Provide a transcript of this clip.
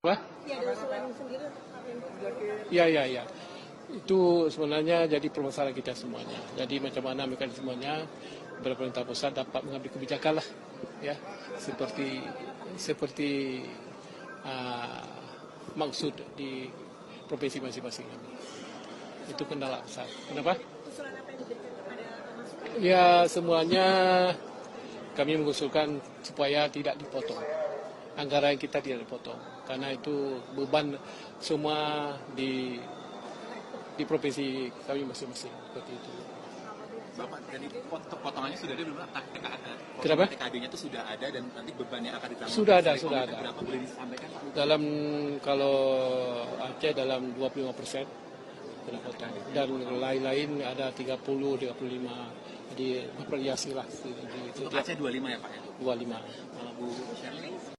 Apa? Ya, ada usulan sendiri. Ya. Itu sebenarnya jadi permasalahan kita semuanya. Jadi macam mana mekanismenya pemerintah pusat dapat mengambil kebijakan lah, ya, seperti maksud di provinsi masing-masing. Itu kendala besar. Kenapa? Usulan apa yang diberikan kepada masukan? Ya, semuanya kami mengusulkan supaya tidak dipotong. Anggaran kita tidak dipotong. Karena itu beban semua di provinsi kami masing-masing. Seperti itu. Bapak, jadi potongannya sudah ada belum? Kenapa? TKD-nya itu sudah ada dan nanti bebannya akan ditanggung. Sudah ada. Berapa boleh disampaikan, Pak? Kalau Aceh dalam 25% kena potong. Dan lain-lain ada 30, 35. Jadi bervariasi lah. Untuk Aceh 25 ya, Pak? 25. Bu Shirley?